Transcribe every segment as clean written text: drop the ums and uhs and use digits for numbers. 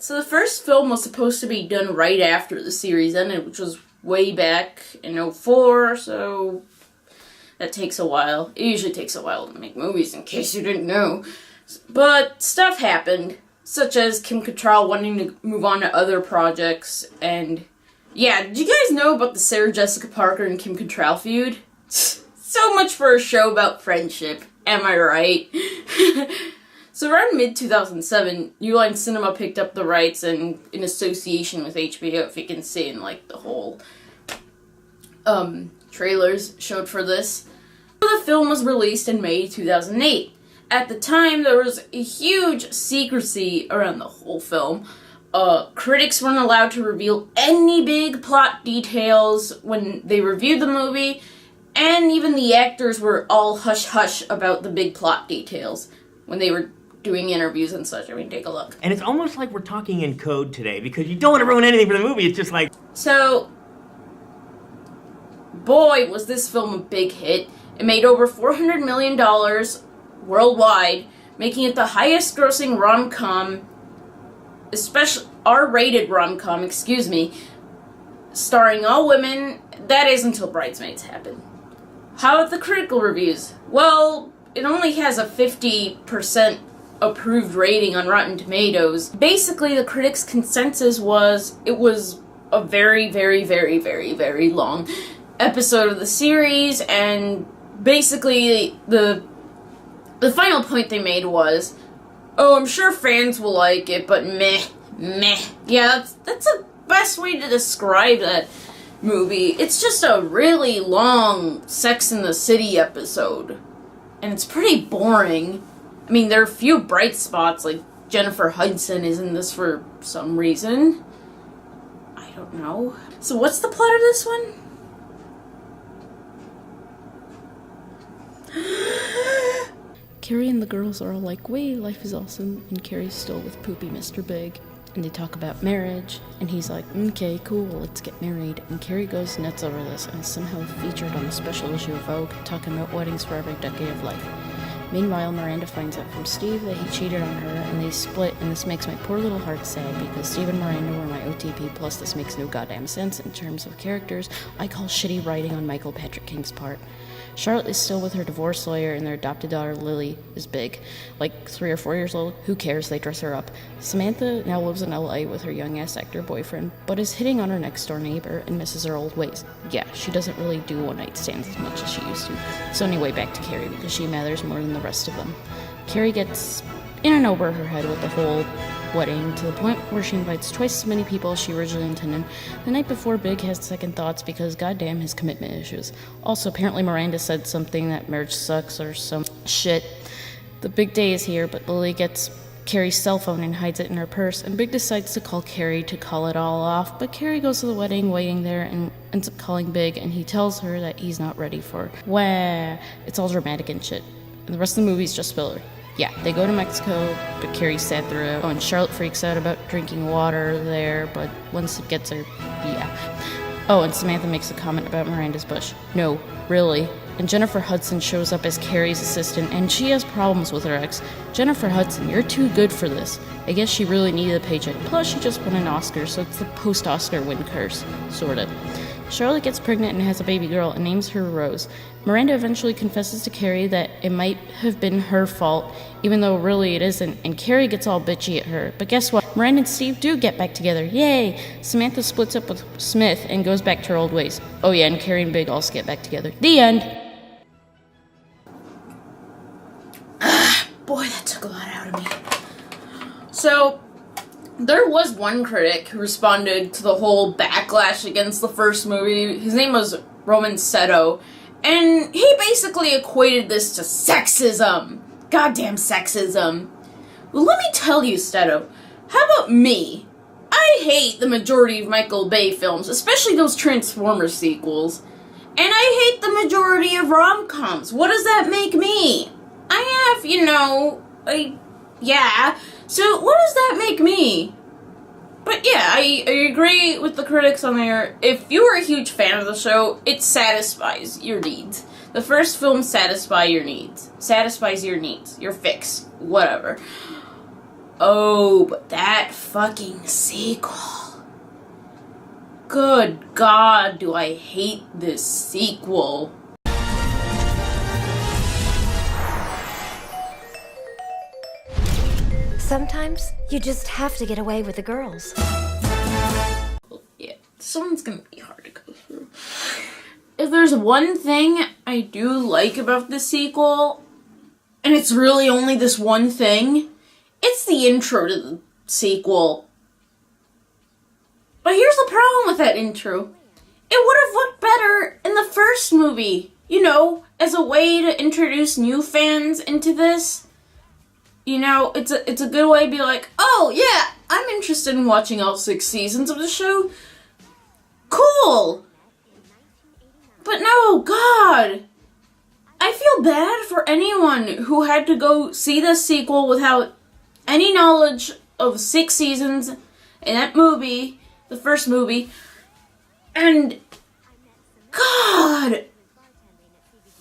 So the first film was supposed to be done right after the series ended, which was way back in 2004, so that takes a while. It usually takes a while to make movies, in case you didn't know. But stuff happened, such as Kim Cattrall wanting to move on to other projects, and yeah, did you guys know about the Sarah Jessica Parker and Kim Cattrall feud? So much for a show about friendship, am I right? So around mid-2007, New Line Cinema picked up the rights and in association with HBO, if you can see in like the whole trailers showed for this. The film was released in May 2008. At the time, there was a huge secrecy around the whole film. Critics weren't allowed to reveal any big plot details when they reviewed the movie, and even the actors were all hush-hush about the big plot details when they were doing interviews and such. I mean, take a look. And it's almost like we're talking in code today, because you don't want to ruin anything for the movie. It's just like... So, boy, was this film a big hit. It made over $400 million worldwide, making it the highest grossing rom-com, especially R-rated rom-com, excuse me, starring all women. That is until Bridesmaids happened. How about the critical reviews? Well, it only has a 50% approved rating on Rotten Tomatoes. Basically, the critics' consensus was it was a very, very, very, very, very long episode of the series, and basically the final point they made was, oh, I'm sure fans will like it, but meh. Yeah, that's the best way to describe that movie. It's just a really long Sex and the City episode, and it's pretty boring. I mean, there are a few bright spots, like Jennifer Hudson is in this for some reason. I don't know. So what's the plot of this one? Carrie and the girls are all like, "Wait, life is awesome," and Carrie's still with poopy Mr. Big. And they talk about marriage, and he's like, "Okay, cool, let's get married." And Carrie goes nuts over this, and is somehow featured on a special issue of Vogue, talking about weddings for every decade of life. Meanwhile, Miranda finds out from Steve that he cheated on her, and they split, and this makes my poor little heart sad, because Steve and Miranda were my OTP, plus this makes no goddamn sense in terms of characters. I call shitty writing on Michael Patrick King's part. Charlotte is still with her divorce lawyer, and their adopted daughter, Lily, is big. Like 3 or 4 years old. Who cares? They dress her up. Samantha now lives in LA with her young-ass actor boyfriend, but is hitting on her next-door neighbor and misses her old ways. Yeah, she doesn't really do one-night stands as much as she used to. So anyway, back to Carrie, because she matters more than the rest of them. Carrie gets in and over her head with the whole wedding, to the point where she invites twice as many people as she originally intended. The night before, Big has second thoughts because goddamn his commitment issues. Also, apparently Miranda said something that marriage sucks or some shit. The big day is here, but Lily gets Carrie's cell phone and hides it in her purse, and Big decides to call Carrie to call it all off, but Carrie goes to the wedding waiting there and ends up calling Big, and he tells her that he's not ready for her. Wah! It's all dramatic and shit. And the rest of the movie is just filler. Yeah, they go to Mexico, but Carrie's sad through it. Oh, and Charlotte freaks out about drinking water there, but once it gets her, yeah. Oh, and Samantha makes a comment about Miranda's bush. No, really. And Jennifer Hudson shows up as Carrie's assistant, and she has problems with her ex. Jennifer Hudson, you're too good for this. I guess she really needed a paycheck. Plus, she just won an Oscar, so it's the post-Oscar win curse, sorta. Charlotte gets pregnant and has a baby girl and names her Rose. Miranda eventually confesses to Carrie that it might have been her fault, even though really it isn't, and Carrie gets all bitchy at her. But guess what? Miranda and Steve do get back together. Yay! Samantha splits up with Smith and goes back to her old ways. Oh yeah, and Carrie and Big also get back together. The end! Boy, that took a lot out of me. So, there was one critic who responded to the whole backlash against the first movie. His name was Roman Seto, and he basically equated this to sexism. Goddamn sexism. Well, let me tell you, Seto, how about me? I hate the majority of Michael Bay films, especially those Transformers sequels. And I hate the majority of rom-coms. What does that make me? I have, yeah. So what does that make me? But yeah, I agree with the critics on there. If you were a huge fan of the show, it satisfies your needs. The first film satisfies your needs, your fix, whatever. Oh, but that fucking sequel. Good God, do I hate this sequel. Sometimes you just have to get away with the girls. Yeah, this one's gonna be hard to go through. If there's one thing I do like about this sequel, and it's really only this one thing, it's the intro to the sequel. But here's the problem with that intro. It would have looked better in the first movie, you know, as a way to introduce new fans into this. You know, it's a good way to be like, oh yeah, I'm interested in watching all 6 seasons of the show. Cool! But no, God! I feel bad for anyone who had to go see this sequel without any knowledge of 6 seasons in that movie, the first movie, and God!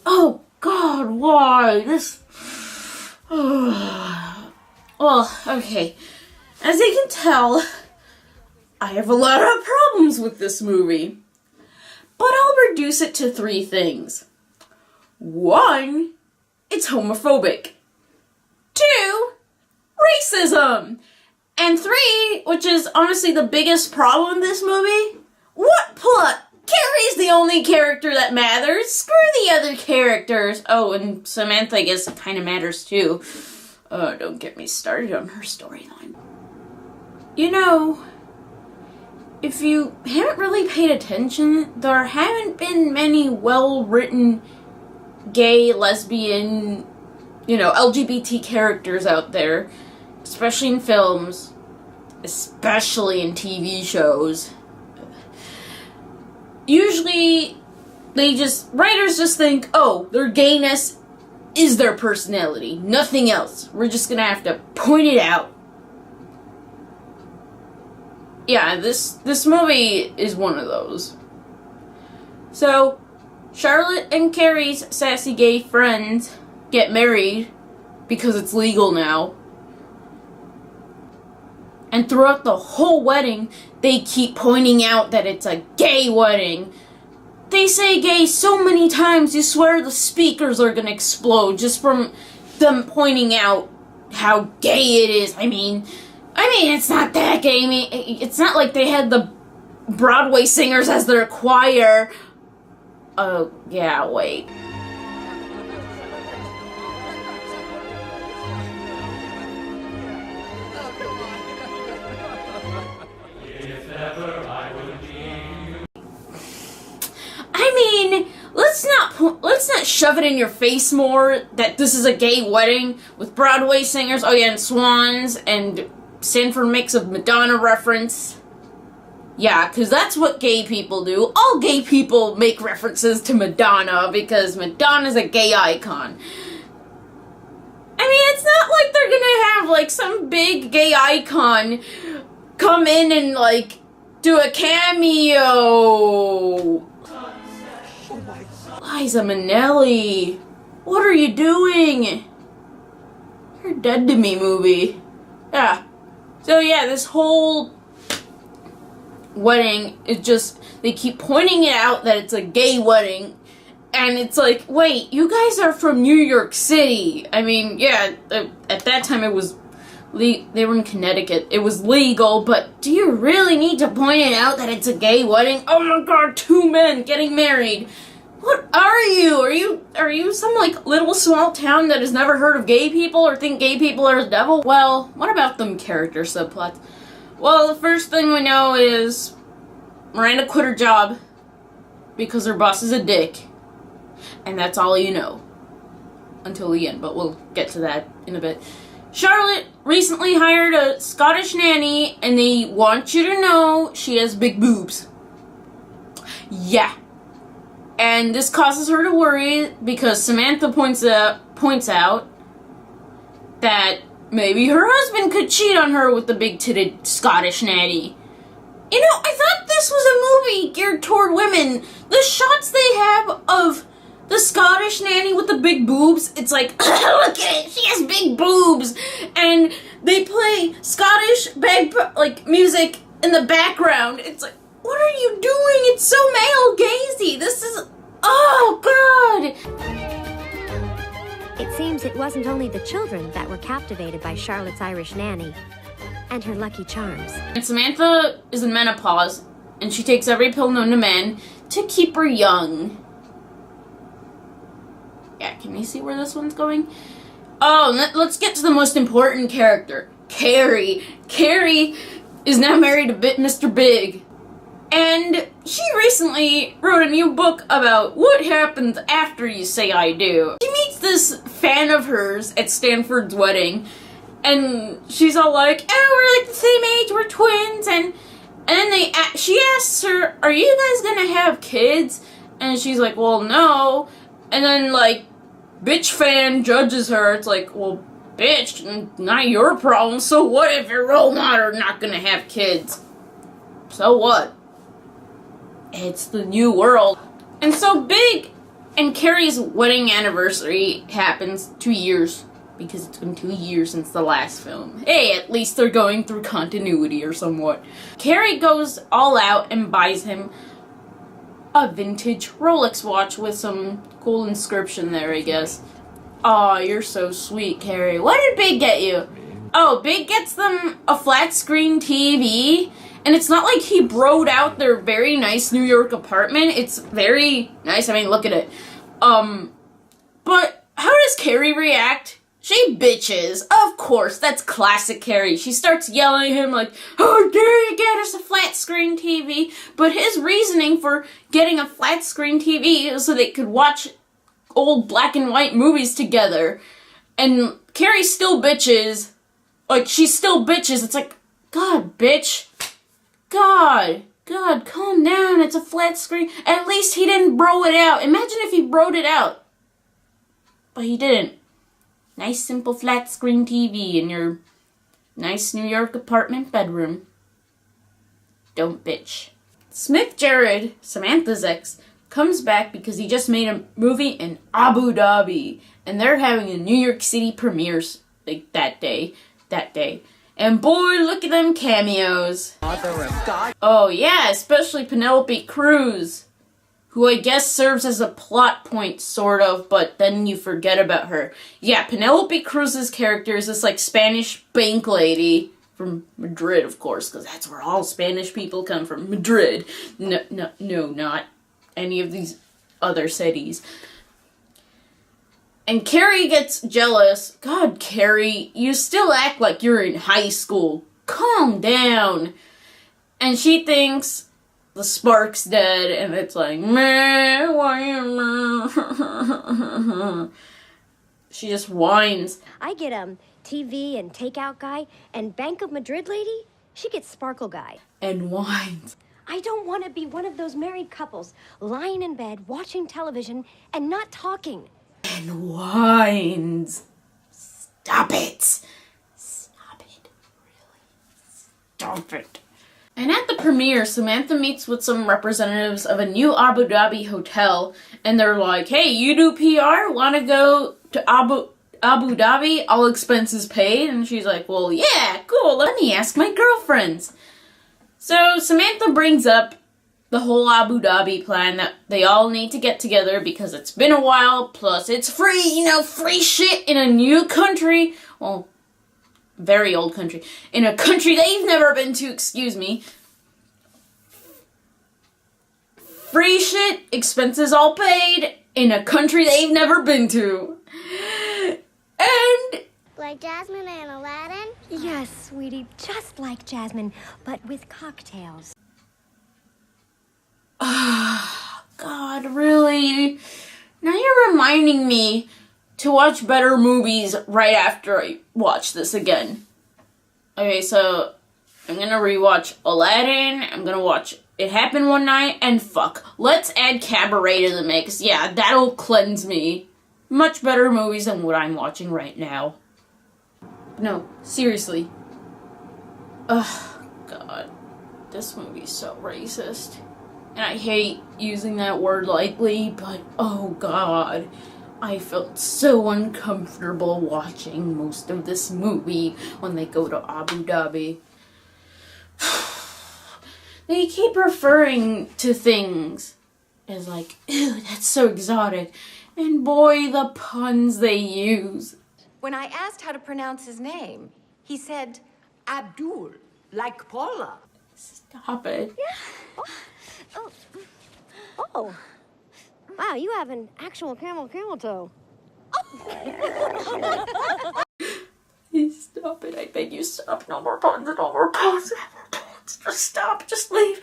Oh God, why? This... Well, okay. As you can tell, I have a lot of problems with this movie. But I'll reduce it to 3 things. 1, it's homophobic. 2, racism. And 3, which is honestly the biggest problem in this movie, what plot? Carrie's the only character that matters. Screw the other characters. Oh, and Samantha, I guess, kind of matters too. Don't get me started on her storyline. You know, if you haven't really paid attention, there haven't been many well-written gay, lesbian, you know, LGBT characters out there, especially in films, especially in TV shows. Usually, writers just think, oh, their gayness is their personality, nothing else. We're just gonna have to point it out. Yeah, this movie is one of those. So, Charlotte and Carrie's sassy gay friends get married because it's legal now. And throughout the whole wedding, they keep pointing out that it's a gay wedding. They say gay so many times, you swear the speakers are gonna explode just from them pointing out how gay it is. I mean, it's not that gay. I mean, it's not like they had the Broadway singers as their choir. Oh, yeah, wait. Let's not shove it in your face more that this is a gay wedding with Broadway singers, oh yeah, and swans, and Sanford makes a Madonna reference. Yeah, because that's what gay people do. All gay people make references to Madonna because Madonna's a gay icon. I mean, it's not like they're gonna have, like, some big gay icon come in and, like, do a cameo. Liza Minnelli, what are you doing? You're dead to me, movie. Yeah. So yeah, this whole wedding is just, they keep pointing it out that it's a gay wedding, and it's like, wait, you guys are from New York City. I mean, yeah, at that time it was, they were in Connecticut. It was legal, but do you really need to point it out that it's a gay wedding? Oh my God, 2 men getting married. What are you? Are you some, like, little small town that has never heard of gay people or think gay people are the devil? Well, what about them character subplots? Well, the first thing we know is Miranda quit her job because her boss is a dick. And that's all you know. Until the end, but we'll get to that in a bit. Charlotte recently hired a Scottish nanny, and they want you to know she has big boobs. Yeah. And this causes her to worry because Samantha points out that maybe her husband could cheat on her with the big-titted Scottish nanny. You know, I thought this was a movie geared toward women. The shots they have of the Scottish nanny with the big boobs. It's like, look at it, she has big boobs. And they play Scottish music in the background. It's like, what are you doing? It's so male-gazy. This is, oh God. It seems it wasn't only the children that were captivated by Charlotte's Irish nanny and her lucky charms. And Samantha is in menopause, and she takes every pill known to man to keep her young. Yeah, can you see where this one's going? Oh, let's get to the most important character, Carrie. Carrie is now married to Mr. Big. And she recently wrote a new book about what happens after you say I do. She meets this fan of hers at Stanford's wedding, and she's all like, oh, we're like the same age, we're twins, and then she asks her, are you guys gonna have kids? And she's like, well, no. And then, like, bitch fan judges her. It's like, well, bitch, not your problem. So what if your role model are not gonna have kids? So what? It's the new world. And so Big and Carrie's wedding anniversary happens 2 years. Because it's been 2 years since the last film. Hey, at least they're going through continuity or somewhat. Carrie goes all out and buys him a vintage Rolex watch with some cool inscription there, I guess. Aw, you're so sweet, Carrie. What did Big get you? Oh, Big gets them a flat screen TV, and it's not like he broed out their very nice New York apartment. It's very nice. I mean, look at it. But how does Carrie react? She bitches. Of course, that's classic Carrie. She starts yelling at him like, how dare you get us a flat screen TV? But his reasoning for getting a flat screen TV is so they could watch old black and white movies together. And Carrie still bitches. Like, she still bitches. It's like, God, bitch. God, calm down. It's a flat screen. At least he didn't bro it out. Imagine if he broed it out. But he didn't. Nice, simple, flat screen TV in your nice New York apartment bedroom. Don't bitch. Smith Jared, Samantha's ex, comes back because he just made a movie in Abu Dhabi. And they're having a New York City premieres like that day. And boy, look at them cameos. Mother of God. Oh yeah, especially Penelope Cruz, who I guess serves as a plot point, sort of, but then you forget about her. Yeah, Penelope Cruz's character is this, like, Spanish bank lady from Madrid, of course, because that's where all Spanish people come from, Madrid. No, not any of these other cities. And Carrie gets jealous. God, Carrie, you still act like you're in high school. Calm down. And she thinks the spark's dead, and it's like, meh, why am She just whines. I get TV and takeout guy, and Bank of Madrid lady, she gets sparkle guy. And whines. I don't want to be one of those married couples lying in bed watching television and not talking. And whines. Stop it. Stop it. Really. Stop it. And at the premiere, Samantha meets with some representatives of a new Abu Dhabi hotel, and they're like, hey, you do PR? Want to go to Abu Dhabi? All expenses paid? And she's like, well, yeah, cool, let me ask my girlfriends. So Samantha brings up the whole Abu Dhabi plan that they all need to get together because it's been a while, plus it's free, free shit in a new country. Well, very old country. In a country they've never been to, excuse me. Free shit, expenses all paid, in a country they've never been to. And like Jasmine and Aladdin? Yes, sweetie, just like Jasmine, but with cocktails. God, really? Now you're reminding me to watch better movies right after I watch this again. Okay, so I'm gonna rewatch Aladdin, I'm gonna watch It Happened One Night, and fuck, let's add Cabaret to the mix. Yeah, that'll cleanse me. Much better movies than what I'm watching right now. No, seriously. Ugh, God. This movie's so racist. And I hate using that word lightly, but oh god, I felt so uncomfortable watching most of this movie when they go to Abu Dhabi. They keep referring to things as like, ew, that's so exotic. And boy, the puns they use. When I asked how to pronounce his name, he said, Abdul, like Paula. Stop it. Oh. Wow, you have an actual camel toe. Please stop it. I beg you, stop. No more puns, no more puns, no more puns. Just stop. Just leave.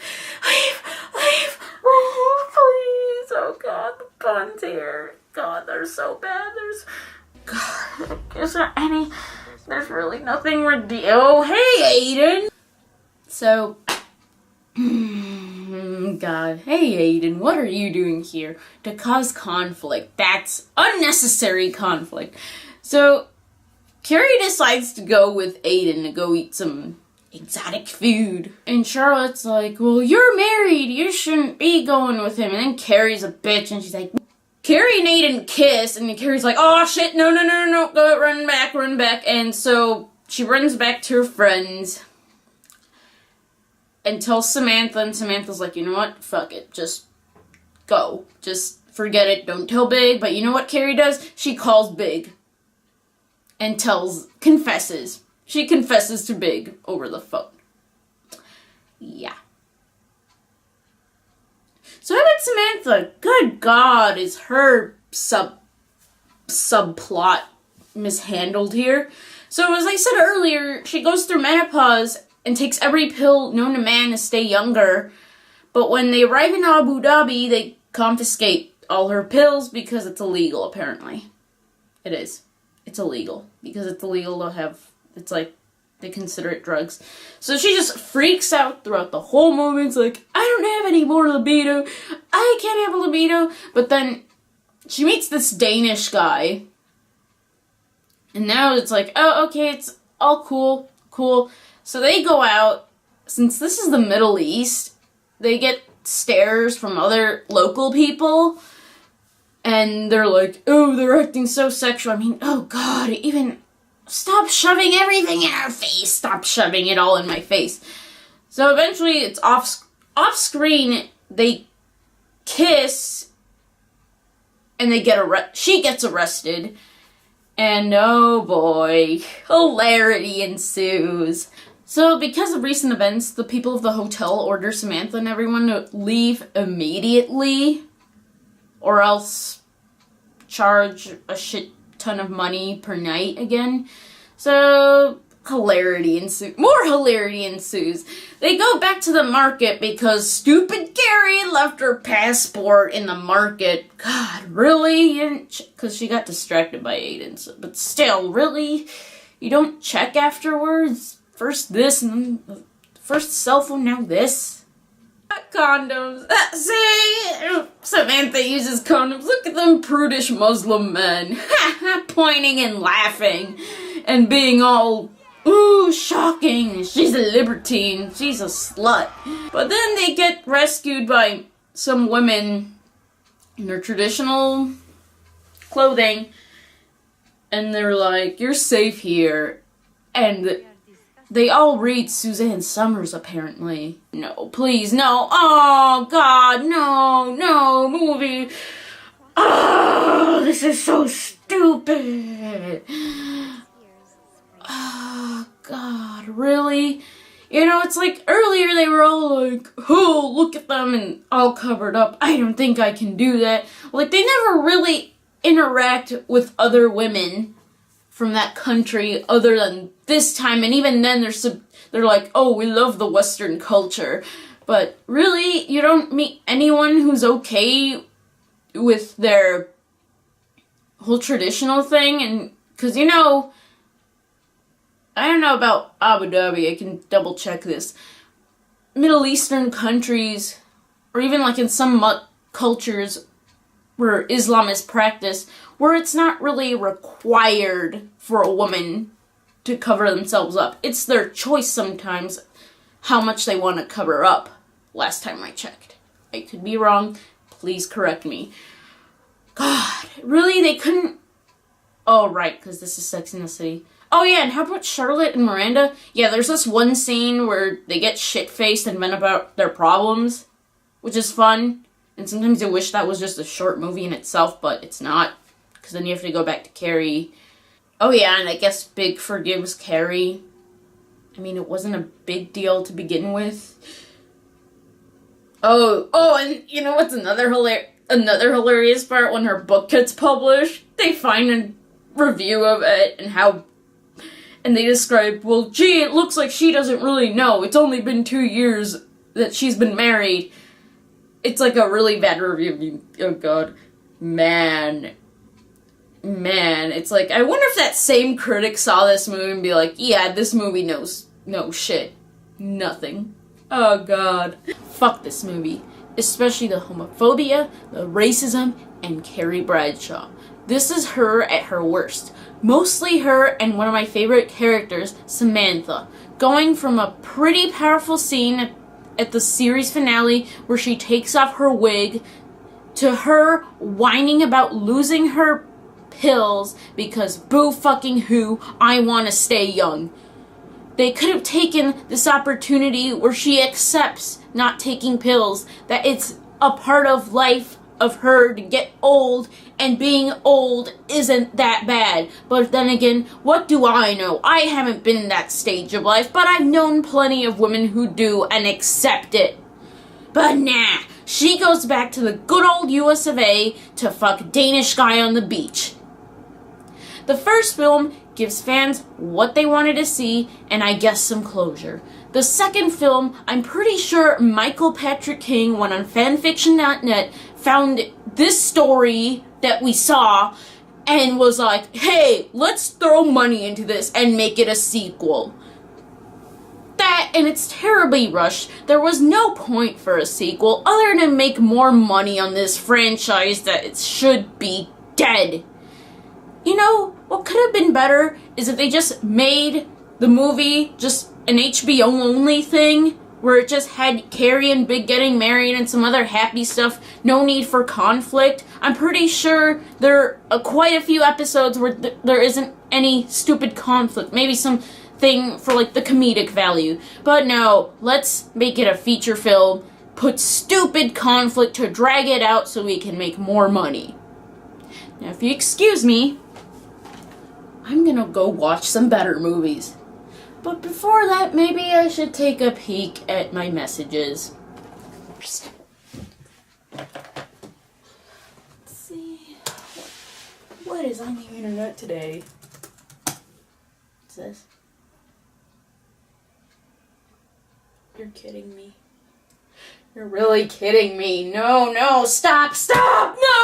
Leave. Please. Oh god, the puns here. God, they're so bad. God, is there any... There's really nothing ridiculous. Oh, hey, Aiden! So... God. Hey, Aiden, what are you doing here? To cause conflict. That's unnecessary conflict. So, Carrie decides to go with Aiden to go eat some exotic food. And Charlotte's like, well, you're married. You shouldn't be going with him. And then Carrie's a bitch, and she's like, Carrie and Aiden kiss, and Carrie's like, oh shit, no, go, run back. And so she runs back to her friends and tells Samantha, and Samantha's like, you know what, fuck it, just go. Just forget it, don't tell Big. But you know what Carrie does? She calls Big and confesses. She confesses to Big over the phone. Yeah. So how about Samantha? Good God, is her subplot mishandled here? So as I said earlier, she goes through menopause and takes every pill known to man to stay younger. But when they arrive in Abu Dhabi, they confiscate all her pills because it's illegal, apparently. It is. It's illegal. Because it's illegal to have... It's like... They consider it drugs. So she just freaks out throughout the whole movie. It's like, I don't have any more libido. I can't have a libido. But then she meets this Danish guy. And now it's like, oh, okay, it's all cool. So they go out. Since this is the Middle East, they get stares from other local people. And they're like, oh, they're acting so sexual. I mean, oh God, even... Stop shoving everything in our face. Stop shoving it all in my face. So eventually it's off screen. They kiss and they she gets arrested. And oh boy, hilarity ensues. So because of recent events, the people of the hotel order Samantha and everyone to leave immediately or else charge a shit ton of money per night again. So hilarity ensues. More hilarity ensues. They go back to the market because stupid Carrie left her passport in the market. God, really? Because she got distracted by Aiden. But still, really? You don't check afterwards? First this and then first cell phone, now this? Condoms. See? Samantha uses condoms. Look at them prudish Muslim men. Pointing and laughing. And being all, ooh, shocking. She's a libertine. She's a slut. But then they get rescued by some women in their traditional clothing. And they're like, you're safe here. And they all read Suzanne Summers, apparently. No, please, no. Oh, God, no, movie. Oh, this is so stupid. Oh, God, really? You know, it's like earlier they were all like, oh, look at them and all covered up. I don't think I can do that. Like, they never really interact with other women from that country other than this time, and even then they're like, oh, we love the Western culture, but really you don't meet anyone who's okay with their whole traditional thing. And because, you know, I don't know about Abu Dhabi, I can double check this, Middle Eastern countries, or even like in some cultures where Islam is practiced, where it's not really required for a woman to cover themselves up. It's their choice sometimes how much they want to cover up, last time I checked. I could be wrong. Please correct me. God, really? They couldn't... Oh, right, because this is Sex and the City. Oh, yeah, and how about Charlotte and Miranda? Yeah, there's this one scene where they get shit-faced and vent about their problems, which is fun. And sometimes I wish that was just a short movie in itself, but it's not. Because then you have to go back to Carrie. Oh, yeah, and I guess Big forgives Carrie. I mean, it wasn't a big deal to begin with. Oh, and you know what's another hilarious part? When her book gets published, they find a review of it and they describe, well, gee, it looks like she doesn't really know. It's only been 2 years that she's been married. It's like a really bad review. Oh, God. Man, it's like, I wonder if that same critic saw this movie and be like, yeah, this movie knows no shit. Nothing. Oh, God. Fuck this movie. Especially the homophobia, the racism, and Carrie Bradshaw. This is her at her worst. Mostly her and one of my favorite characters, Samantha. Going from a pretty powerful scene at the series finale where she takes off her wig to her whining about losing her pills because boo fucking who, I want to stay young. They could have taken this opportunity where she accepts not taking pills, that it's a part of life of her to get old, and being old isn't that bad. But then again, what do I know? I haven't been in that stage of life, but I've known plenty of women who do and accept it. But nah, she goes back to the good old US of A to fuck Danish guy on the beach. The first film gives fans what they wanted to see, and I guess some closure. The second film, I'm pretty sure Michael Patrick King went on fanfiction.net, found this story that we saw, and was like, hey, let's throw money into this and make it a sequel. That, and it's terribly rushed. There was no point for a sequel other than make more money on this franchise that it should be dead. You know, what could have been better is if they just made the movie just an HBO only thing, where it just had Carrie and Big getting married and some other happy stuff, no need for conflict. I'm pretty sure there are quite a few episodes where there isn't any stupid conflict. Maybe something for like the comedic value. But no, let's make it a feature film, put stupid conflict to drag it out so we can make more money. Now if you excuse me, I'm gonna go watch some better movies. But before that, maybe I should take a peek at my messages. Let's see. What is on the internet today? What's this? You're kidding me. You're really kidding me. No, stop, no!